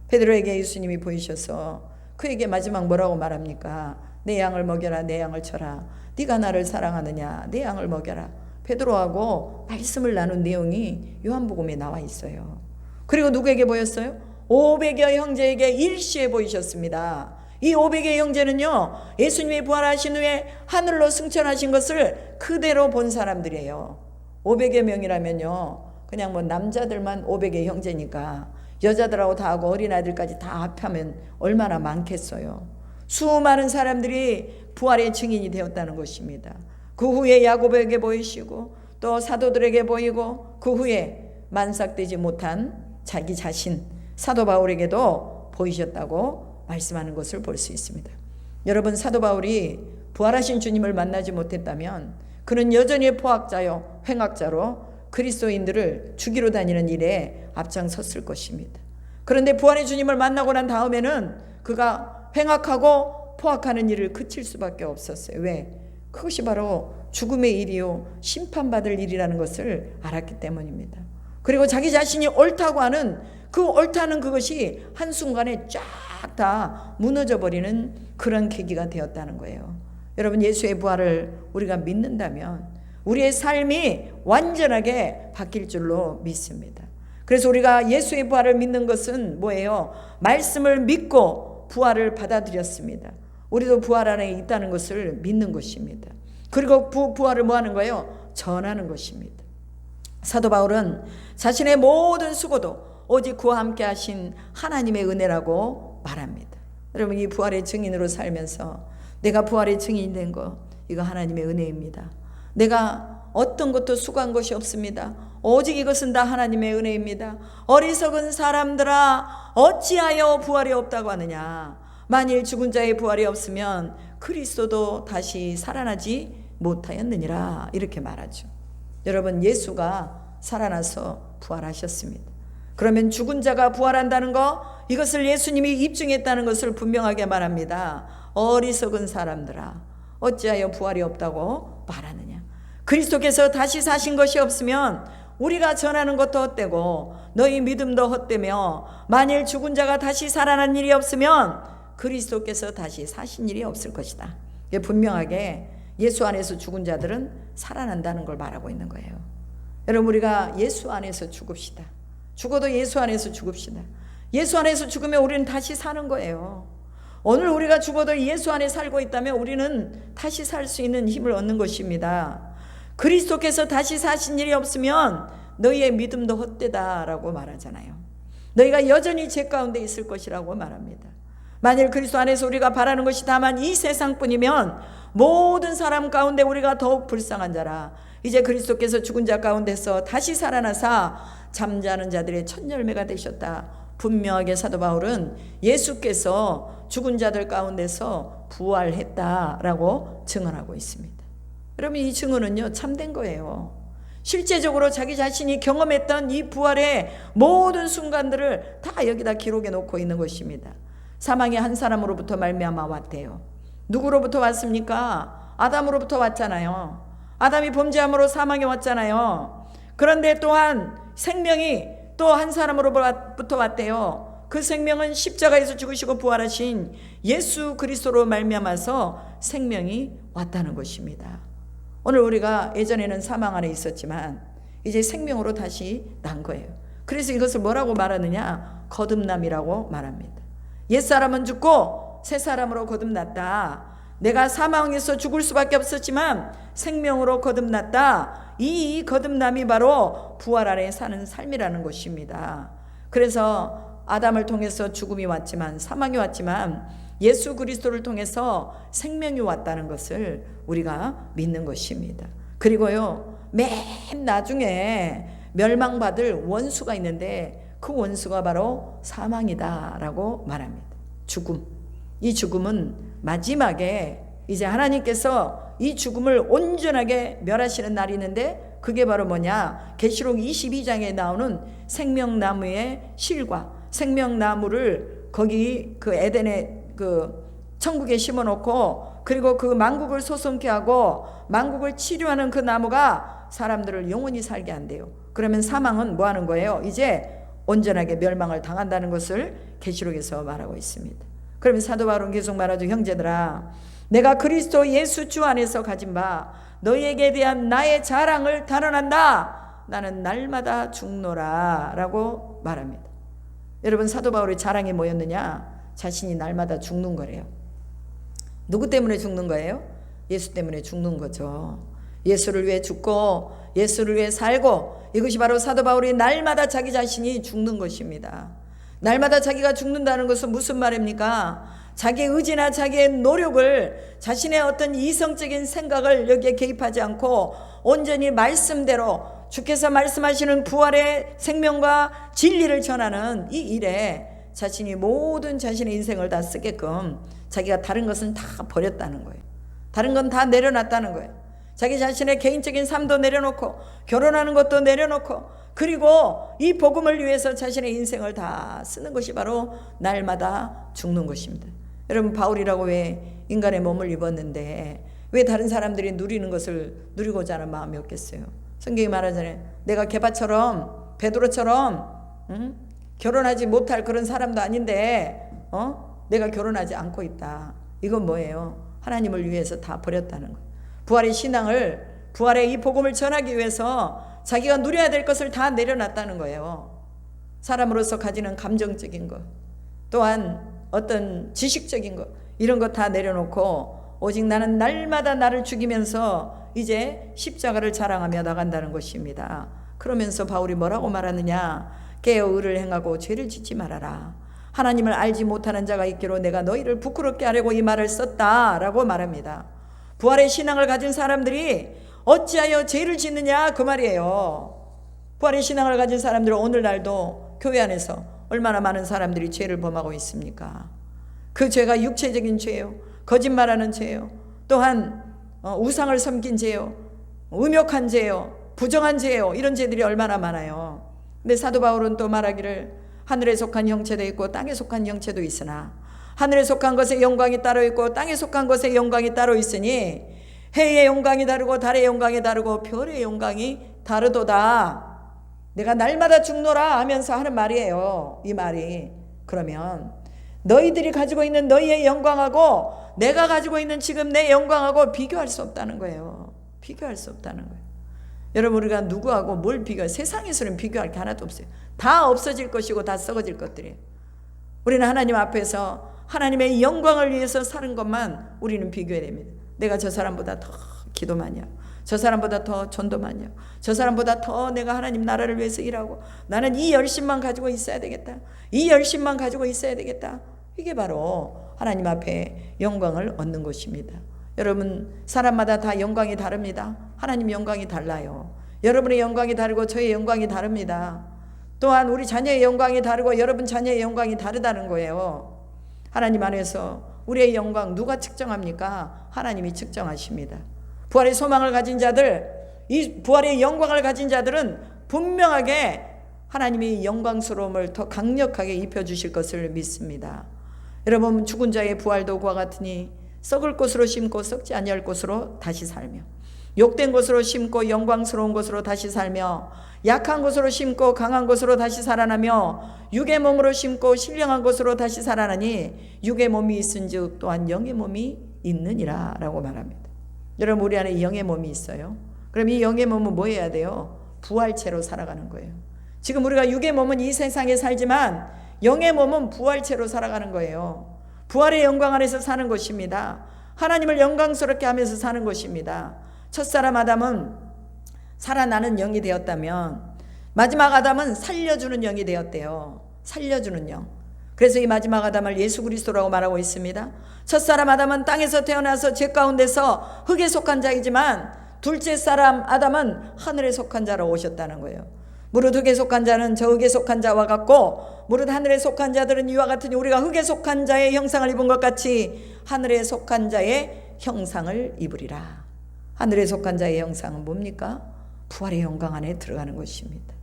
베드로에게 예수님이 보이셔서 그에게 마지막 뭐라고 말합니까? 내 양을 먹여라, 내 양을 쳐라. 네가 나를 사랑하느냐, 내 양을 먹여라. 베드로하고 말씀을 나눈 내용이 요한복음에 나와 있어요. 그리고 누구에게 보였어요? 500여 형제에게 일시에 보이셨습니다. 이 500의 형제는요, 예수님이 부활하신 후에 하늘로 승천하신 것을 그대로 본 사람들이에요. 500여 명이라면요, 그냥 뭐 남자들만 500의 형제니까 여자들하고 다 하고 어린아이들까지 다 합하면 얼마나 많겠어요. 수많은 사람들이 부활의 증인이 되었다는 것입니다. 그 후에 야고보에게 보이시고 또 사도들에게 보이고, 그 후에 만삭되지 못한 자기 자신 사도 바울에게도 보이셨다고 말씀하는 것을 볼 수 있습니다. 여러분, 사도 바울이 부활하신 주님을 만나지 못했다면 그는 여전히 포학자요 횡학자로 그리스도인들을 죽이러 다니는 일에 앞장섰을 것입니다. 그런데 부활의 주님을 만나고 난 다음에는 그가 횡학하고 포학하는 일을 그칠 수밖에 없었어요. 왜? 그것이 바로 죽음의 일이요 심판받을 일이라는 것을 알았기 때문입니다. 그리고 자기 자신이 옳다고 하는 그 옳다는 그것이 한순간에 쫙 다 무너져 버리는 그런 계기가 되었다는 거예요. 여러분, 예수의 부활을 우리가 믿는다면 우리의 삶이 완전하게 바뀔 줄로 믿습니다. 그래서 우리가 예수의 부활을 믿는 것은 뭐예요? 말씀을 믿고 부활을 받아들였습니다. 우리도 부활 안에 있다는 것을 믿는 것입니다. 그리고 부활을 뭐 하는 거예요? 전하는 것입니다. 사도 바울은 자신의 모든 수고도 오직 그와 함께 하신 하나님의 은혜라고 말합니다. 여러분, 이 부활의 증인으로 살면서 내가 부활의 증인이 된 거, 이거 하나님의 은혜입니다. 내가 어떤 것도 수고한 것이 없습니다. 오직 이것은 다 하나님의 은혜입니다. 어리석은 사람들아, 어찌하여 부활이 없다고 하느냐. 만일 죽은 자의 부활이 없으면 그리스도도 다시 살아나지 못하였느니라, 이렇게 말하죠. 여러분, 예수가 살아나서 부활하셨습니다. 그러면 죽은 자가 부활한다는 거, 이것을 예수님이 입증했다는 것을 분명하게 말합니다. 어리석은 사람들아, 어찌하여 부활이 없다고 말하느냐. 그리스도께서 다시 사신 것이 없으면 우리가 전하는 것도 헛되고 너희 믿음도 헛되며, 만일 죽은 자가 다시 살아난 일이 없으면 그리스도께서 다시 사신 일이 없을 것이다. 분명하게 예수 안에서 죽은 자들은 살아난다는 걸 말하고 있는 거예요. 여러분, 우리가 예수 안에서 죽읍시다. 죽어도 예수 안에서 죽읍시다. 예수 안에서 죽으면 우리는 다시 사는 거예요. 오늘 우리가 죽어도 예수 안에 살고 있다면 우리는 다시 살 수 있는 힘을 얻는 것입니다. 그리스도께서 다시 사신 일이 없으면 너희의 믿음도 헛되다라고 말하잖아요. 너희가 여전히 죄 가운데 있을 것이라고 말합니다. 만일 그리스도 안에서 우리가 바라는 것이 다만 이 세상뿐이면 모든 사람 가운데 우리가 더욱 불쌍한 자라. 이제 그리스도께서 죽은 자 가운데서 다시 살아나사 잠자는 자들의 첫 열매가 되셨다. 분명하게 사도 바울은 예수께서 죽은 자들 가운데서 부활했다라고 증언하고 있습니다. 여러분, 이 증언은요, 참된 거예요. 실제적으로 자기 자신이 경험했던 이 부활의 모든 순간들을 다 여기다 기록해 놓고 있는 것입니다. 사망이 한 사람으로부터 말미암아 왔대요. 누구로부터 왔습니까? 아담으로부터 왔잖아요. 아담이 범죄함으로 사망이 왔잖아요. 그런데 또한 생명이 또 한 사람으로부터 왔대요. 그 생명은 십자가에서 죽으시고 부활하신 예수 그리스도로 말미암아서 생명이 왔다는 것입니다. 오늘 우리가 예전에는 사망 안에 있었지만 이제 생명으로 다시 난 거예요. 그래서 이것을 뭐라고 말하느냐? 거듭남이라고 말합니다. 옛사람은 죽고 새 사람으로 거듭났다. 내가 사망에서 죽을 수밖에 없었지만 생명으로 거듭났다. 이 거듭남이 바로 부활 안에 사는 삶이라는 것입니다. 그래서 아담을 통해서 죽음이 왔지만, 사망이 왔지만 예수 그리스도를 통해서 생명이 왔다는 것을 우리가 믿는 것입니다. 그리고요, 맨 나중에 멸망받을 원수가 있는데 그 원수가 바로 사망이다라고 말합니다. 죽음. 이 죽음은 마지막에 이제 하나님께서 이 죽음을 온전하게 멸하시는 날이 있는데 그게 바로 뭐냐? 계시록 22장에 나오는 생명나무의 실과, 생명나무를 거기 그 에덴의 그 천국에 심어놓고, 그리고 그 만국을 소성케 하고 만국을 치료하는 그 나무가 사람들을 영원히 살게 한대요. 그러면 사망은 뭐 하는 거예요? 이제 온전하게 멸망을 당한다는 것을 계시록에서 말하고 있습니다. 그러면 사도 바울은 계속 말하죠. 형제들아, 내가 그리스도 예수 주 안에서 가진 바 너희에게 대한 나의 자랑을 단언한다. 나는 날마다 죽노라 라고 말합니다. 여러분, 사도 바울의 자랑이 뭐였느냐? 자신이 날마다 죽는 거래요. 누구 때문에 죽는 거예요? 예수 때문에 죽는 거죠. 예수를 위해 죽고 예수를 위해 살고, 이것이 바로 사도 바울이 날마다 자기 자신이 죽는 것입니다. 날마다 자기가 죽는다는 것은 무슨 말입니까? 자기의 의지나 자기의 노력을, 자신의 어떤 이성적인 생각을 여기에 개입하지 않고 온전히 말씀대로 주께서 말씀하시는 부활의 생명과 진리를 전하는 이 일에 자신이 모든 자신의 인생을 다 쓰게끔 자기가 다른 것은 다 버렸다는 거예요. 다른 건 다 내려놨다는 거예요. 자기 자신의 개인적인 삶도 내려놓고 결혼하는 것도 내려놓고, 그리고 이 복음을 위해서 자신의 인생을 다 쓰는 것이 바로 날마다 죽는 것입니다. 여러분, 바울이라고 왜 인간의 몸을 입었는데 왜 다른 사람들이 누리는 것을 누리고자 하는 마음이 없겠어요? 성경이 말하잖아요. 내가 게바처럼, 베드로처럼 결혼하지 못할 그런 사람도 아닌데 내가 결혼하지 않고 있다. 이건 뭐예요? 하나님을 위해서 다 버렸다는 거예요. 부활의 신앙을, 부활의 이 복음을 전하기 위해서 자기가 누려야 될 것을 다 내려놨다는 거예요. 사람으로서 가지는 감정적인 것, 또한 어떤 지식적인 것, 이런 것 다 내려놓고 오직 나는 날마다 나를 죽이면서 이제 십자가를 자랑하며 나간다는 것입니다. 그러면서 바울이 뭐라고 말하느냐? 깨어 의를 행하고 죄를 짓지 말아라. 하나님을 알지 못하는 자가 있기로 내가 너희를 부끄럽게 하려고 이 말을 썼다라고 말합니다. 부활의 신앙을 가진 사람들이 어찌하여 죄를 짓느냐, 그 말이에요. 부활의 신앙을 가진 사람들은 오늘날도 교회 안에서 얼마나 많은 사람들이 죄를 범하고 있습니까? 그 죄가 육체적인 죄요, 거짓말하는 죄요, 또한 우상을 섬긴 죄요, 음욕한 죄요, 부정한 죄요, 이런 죄들이 얼마나 많아요. 근데 사도 바울은 또 말하기를 하늘에 속한 형체도 있고 땅에 속한 형체도 있으나 하늘에 속한 것의 영광이 따로 있고 땅에 속한 것의 영광이 따로 있으니 해의 영광이 다르고 달의 영광이 다르고 별의 영광이 다르도다. 내가 날마다 죽노라 하면서 하는 말이에요. 이 말이. 그러면 너희들이 가지고 있는 너희의 영광하고 내가 가지고 있는 지금 내 영광하고 비교할 수 없다는 거예요. 비교할 수 없다는 거예요. 여러분, 우리가 누구하고 뭘 비교해요? 세상에서는 비교할 게 하나도 없어요. 다 없어질 것이고 다 썩어질 것들이에요. 우리는 하나님 앞에서 하나님의 영광을 위해서 사는 것만 우리는 비교해야 됩니다. 내가 저 사람보다 더 기도 많이 하고, 저 사람보다 더 전도 많이 하고, 저 사람보다 더 내가 하나님 나라를 위해서 일하고, 나는 이 열심만 가지고 있어야 되겠다, 이 열심만 가지고 있어야 되겠다. 이게 바로 하나님 앞에 영광을 얻는 것입니다. 여러분, 사람마다 다 영광이 다릅니다. 하나님 영광이 달라요. 여러분의 영광이 다르고 저의 영광이 다릅니다. 또한 우리 자녀의 영광이 다르고 여러분 자녀의 영광이 다르다는 거예요. 하나님 안에서 우리의 영광 누가 측정합니까? 하나님이 측정하십니다. 부활의 소망을 가진 자들, 이 부활의 영광을 가진 자들은 분명하게 하나님이 영광스러움을 더 강력하게 입혀주실 것을 믿습니다. 여러분, 죽은 자의 부활도 그와 같으니 썩을 것으로 심고 썩지 아니할 것으로 다시 살며, 욕된 것으로 심고 영광스러운 것으로 다시 살며, 약한 것으로 심고 강한 것으로 다시 살아나며, 육의 몸으로 심고 신령한 것으로 다시 살아나니 육의 몸이 있은즉 또한 영의 몸이 있느니라 라고 말합니다. 여러분, 우리 안에 영의 몸이 있어요. 그럼 이 영의 몸은 뭐 해야 돼요? 부활체로 살아가는 거예요. 지금 우리가 육의 몸은 이 세상에 살지만 영의 몸은 부활체로 살아가는 거예요. 부활의 영광 안에서 사는 것입니다. 하나님을 영광스럽게 하면서 사는 것입니다. 첫사람 아담은 살아나는 영이 되었다면 마지막 아담은 살려주는 영이 되었대요. 살려주는 영. 그래서 이 마지막 아담을 예수 그리스도라고 말하고 있습니다. 첫사람 아담은 땅에서 태어나서 죄 가운데서 흙에 속한 자이지만 둘째 사람 아담은 하늘에 속한 자로 오셨다는 거예요. 무릇 흙에 속한 자는 저 흙에 속한 자와 같고 무릇 하늘에 속한 자들은 이와 같으니 우리가 흙에 속한 자의 형상을 입은 것 같이 하늘에 속한 자의 형상을 입으리라. 하늘에 속한 자의 형상은 뭡니까? 부활의 영광 안에 들어가는 것입니다.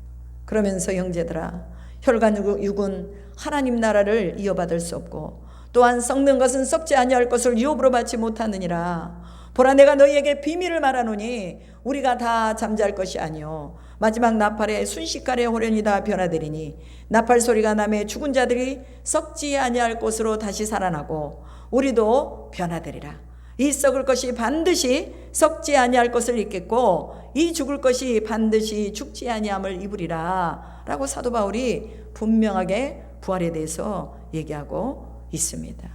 그러면서 형제들아, 혈관 육은 하나님 나라를 이어받을 수 없고 또한 썩는 것은 썩지 아니할 것을 유업으로 받지 못하느니라. 보라, 내가 너희에게 비밀을 말하노니 우리가 다 잠잘 것이 아니요 마지막 나팔에 순식간에 호련히 다 변화되리니 나팔 소리가 나매 죽은 자들이 썩지 아니할 것으로 다시 살아나고 우리도 변화되리라. 이 썩을 것이 반드시 썩지 아니할 것을 입겠고 이 죽을 것이 반드시 죽지 아니함을 입으리라 라고 사도 바울이 분명하게 부활에 대해서 얘기하고 있습니다.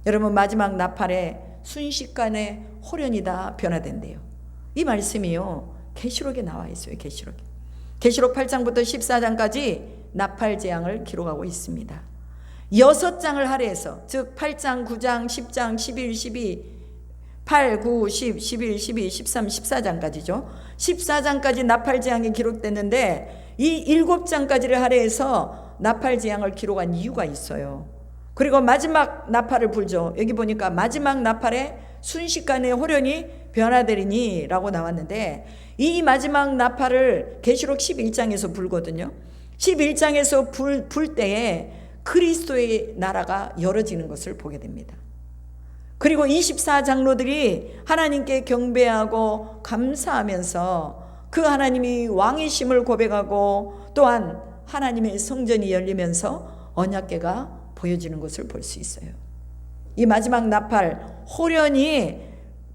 여러분, 마지막 나팔에 순식간에 호련히 다 변화된대요. 이 말씀이요, 계시록에 나와 있어요. 계시록 8장부터 14장까지 나팔 재앙을 기록하고 있습니다. 6장을 할애해서, 즉 8장, 9장, 10장, 11, 12, 8, 9, 10, 11, 12, 13, 14장까지죠. 14장까지 나팔 재앙이 기록됐는데 이 7장까지를 할애해서 나팔 재앙을 기록한 이유가 있어요. 그리고 마지막 나팔을 불죠. 여기 보니까 마지막 나팔에 순식간에 호련히 변화되리니 라고 나왔는데 이 마지막 나팔을 계시록 11장에서 불거든요. 11장에서 불 때에 그리스도의 나라가 열어지는 것을 보게 됩니다. 그리고 24장로들이 하나님께 경배하고 감사하면서 그 하나님이 왕이심을 고백하고 또한 하나님의 성전이 열리면서 언약궤가 보여지는 것을 볼 수 있어요. 이 마지막 나팔, 호련히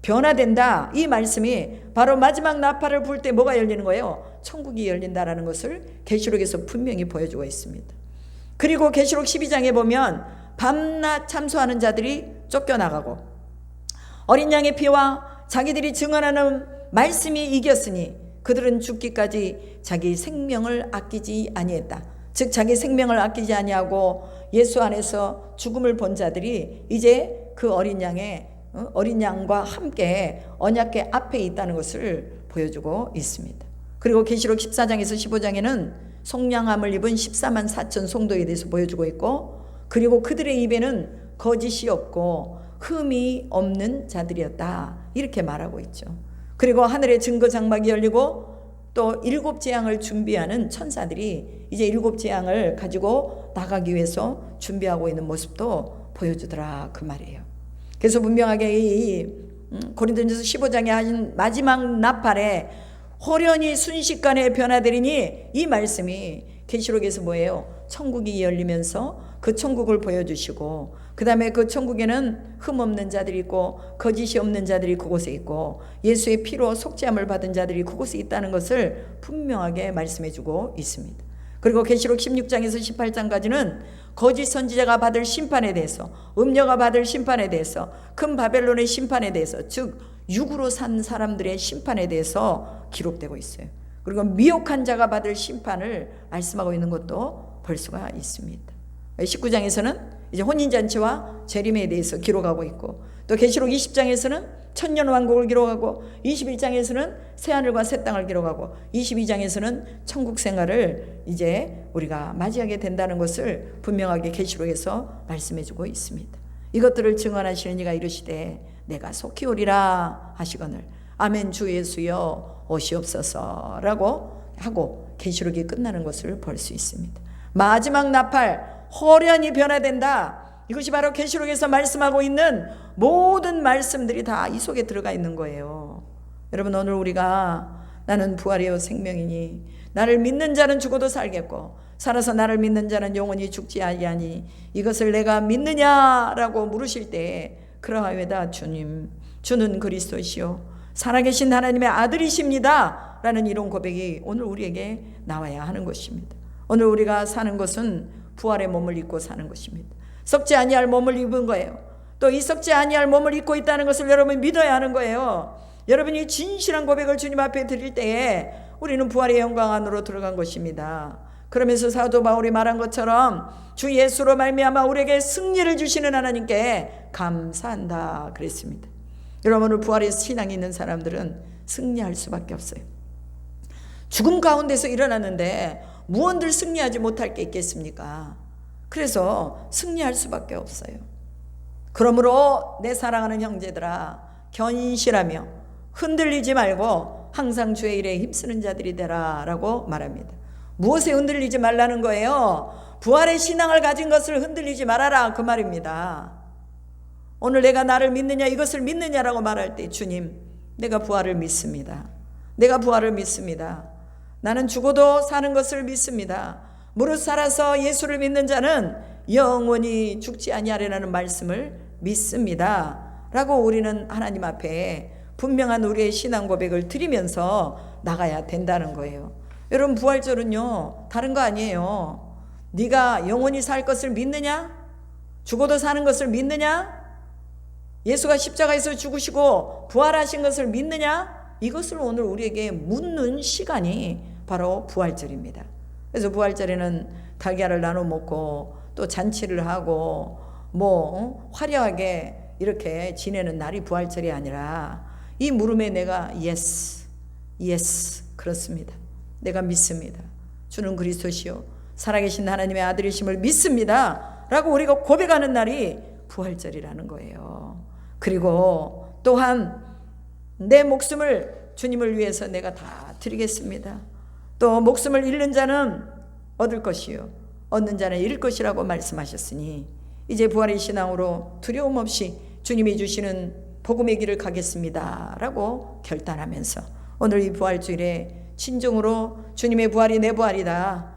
변화된다, 이 말씀이 바로 마지막 나팔을 불 때 뭐가 열리는 거예요? 천국이 열린다라는 것을 계시록에서 분명히 보여주고 있습니다. 그리고 계시록 12장에 보면 밤낮 참소하는 자들이 쫓겨나가고 어린 양의 피와 자기들이 증언하는 말씀이 이겼으니 그들은 죽기까지 자기 생명을 아끼지 아니했다. 즉 자기 생명을 아끼지 아니하고 예수 안에서 죽음을 본 자들이 이제 그 어린 양과 함께 언약궤 앞에 있다는 것을 보여주고 있습니다. 그리고 계시록 14장에서 15장에는 속량함을 입은 14만 4천 성도에 대해서 보여주고 있고, 그리고 그들의 입에는 거짓이 없고 흠이 없는 자들이었다, 이렇게 말하고 있죠. 그리고 하늘의 증거 장막이 열리고 또 7 재앙을 준비하는 천사들이 이제 7 재앙을 가지고 나가기 위해서 준비하고 있는 모습도 보여주더라, 그 말이에요. 그래서 분명하게 이 고린도전서 15장에 하신 마지막 나팔에 호련히 순식간에 변화되리니 이 말씀이 계시록에서 뭐예요? 천국이 열리면서 그 천국을 보여주시고 그 다음에 그 천국에는 흠 없는 자들이 있고 거짓이 없는 자들이 그곳에 있고 예수의 피로 속죄함을 받은 자들이 그곳에 있다는 것을 분명하게 말씀해주고 있습니다. 그리고 계시록 16장에서 18장까지는 거짓 선지자가 받을 심판에 대해서, 음녀가 받을 심판에 대해서, 큰 바벨론의 심판에 대해서, 즉 육으로 산 사람들의 심판에 대해서 기록되고 있어요. 그리고 미혹한 자가 받을 심판을 말씀하고 있는 것도 볼 수가 있습니다. 19장에서는 이제 혼인잔치와 재림에 대해서 기록하고 있고, 또 계시록 20장에서는 천년왕국을 기록하고, 21장에서는 새하늘과 새 땅을 기록하고, 22장에서는 천국 생활을 이제 우리가 맞이하게 된다는 것을 분명하게 계시록에서 말씀해주고 있습니다. 이것들을 증언하시는 이가 이르시되 내가 속히 오리라 하시거늘 아멘 주 예수여 오시옵소서라고 하고 계시록이 끝나는 것을 볼 수 있습니다. 마지막 나팔 호련히 변화된다. 이것이 바로 계시록에서 말씀하고 있는 모든 말씀들이 다 이 속에 들어가 있는 거예요. 여러분, 오늘 우리가 나는 부활이요 생명이니 나를 믿는 자는 죽어도 살겠고 살아서 나를 믿는 자는 영원히 죽지 아니하니 이것을 내가 믿느냐라고 물으실 때 그러하여다 주님, 주는 그리스도시요 살아계신 하나님의 아들이십니다 라는 이런 고백이 오늘 우리에게 나와야 하는 것입니다. 오늘 우리가 사는 것은 부활의 몸을 입고 사는 것입니다. 썩지 아니할 몸을 입은 거예요. 또 이 썩지 아니할 몸을 입고 있다는 것을 여러분이 믿어야 하는 거예요. 여러분이 진실한 고백을 주님 앞에 드릴 때에 우리는 부활의 영광 안으로 들어간 것입니다. 그러면서 사도 바울이 말한 것처럼 주 예수로 말미암아 우리에게 승리를 주시는 하나님께 감사한다 그랬습니다. 여러분, 오늘 부활의 신앙이 있는 사람들은 승리할 수밖에 없어요. 죽음 가운데서 일어났는데 무언들 승리하지 못할 게 있겠습니까? 그래서 승리할 수밖에 없어요. 그러므로 내 사랑하는 형제들아, 견실하며 흔들리지 말고 항상 주의 일에 힘쓰는 자들이 되라 라고 말합니다. 무엇에 흔들리지 말라는 거예요? 부활의 신앙을 가진 것을 흔들리지 말아라 그 말입니다. 오늘 내가 나를 믿느냐, 이것을 믿느냐라고 말할 때 주님, 내가 부활을 믿습니다. 내가 부활을 믿습니다. 나는 죽어도 사는 것을 믿습니다. 무릇 살아서 예수를 믿는 자는 영원히 죽지 아니하리라는 말씀을 믿습니다 라고 우리는 하나님 앞에 분명한 우리의 신앙 고백을 드리면서 나가야 된다는 거예요. 여러분, 부활절은요 다른 거 아니에요. 네가 영원히 살 것을 믿느냐? 죽어도 사는 것을 믿느냐? 예수가 십자가에서 죽으시고 부활하신 것을 믿느냐? 이것을 오늘 우리에게 묻는 시간이 바로 부활절입니다. 그래서 부활절에는 달걀을 나눠 먹고 또 잔치를 하고 화려하게 이렇게 지내는 날이 부활절이 아니라 이 물음에 내가 yes 그렇습니다. 내가 믿습니다. 주는 그리스도시요 살아계신 하나님의 아들이심을 믿습니다 라고 우리가 고백하는 날이 부활절이라는 거예요. 그리고 또한 내 목숨을 주님을 위해서 내가 다 드리겠습니다. 또 목숨을 잃는 자는 얻을 것이요 얻는 자는 잃을 것이라고 말씀하셨으니 이제 부활의 신앙으로 두려움 없이 주님이 주시는 복음의 길을 가겠습니다 라고 결단하면서 오늘 이 부활주일에 진정으로 주님의 부활이 내 부활이다,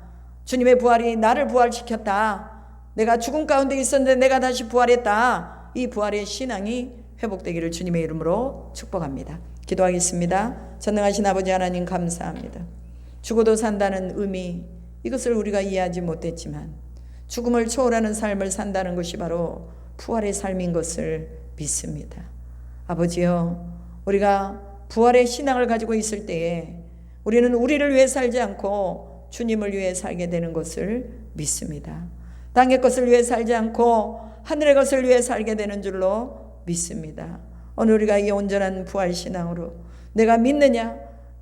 주님의 부활이 나를 부활시켰다, 내가 죽음 가운데 있었는데 내가 다시 부활했다, 이 부활의 신앙이 회복되기를 주님의 이름으로 축복합니다. 기도하겠습니다. 전능하신 아버지 하나님, 감사합니다. 죽어도 산다는 의미, 이것을 우리가 이해하지 못했지만 죽음을 초월하는 삶을 산다는 것이 바로 부활의 삶인 것을 믿습니다. 아버지여, 우리가 부활의 신앙을 가지고 있을 때에 우리는 우리를 위해 살지 않고 주님을 위해 살게 되는 것을 믿습니다. 땅의 것을 위해 살지 않고 하늘의 것을 위해 살게 되는 줄로 믿습니다. 오늘 우리가 이 온전한 부활 신앙으로 내가 믿느냐,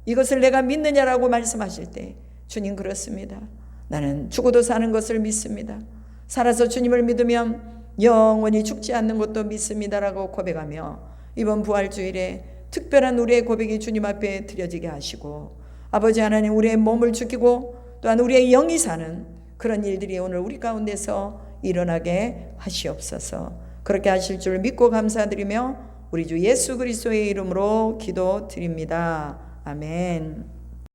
이것을 내가 믿느냐라고 말씀하실 때 주님, 그렇습니다. 나는 죽어도 사는 것을 믿습니다. 살아서 주님을 믿으면 영원히 죽지 않는 것도 믿습니다라고 고백하며 이번 부활주일에 특별한 우리의 고백이 주님 앞에 드려지게 하시고 아버지 하나님, 우리의 몸을 죽이고 또한 우리의 영이 사는 그런 일들이 오늘 우리 가운데서 일어나게 하시옵소서. 그렇게 하실 줄 믿고 감사드리며 우리 주 예수 그리스도의 이름으로 기도드립니다. 아멘.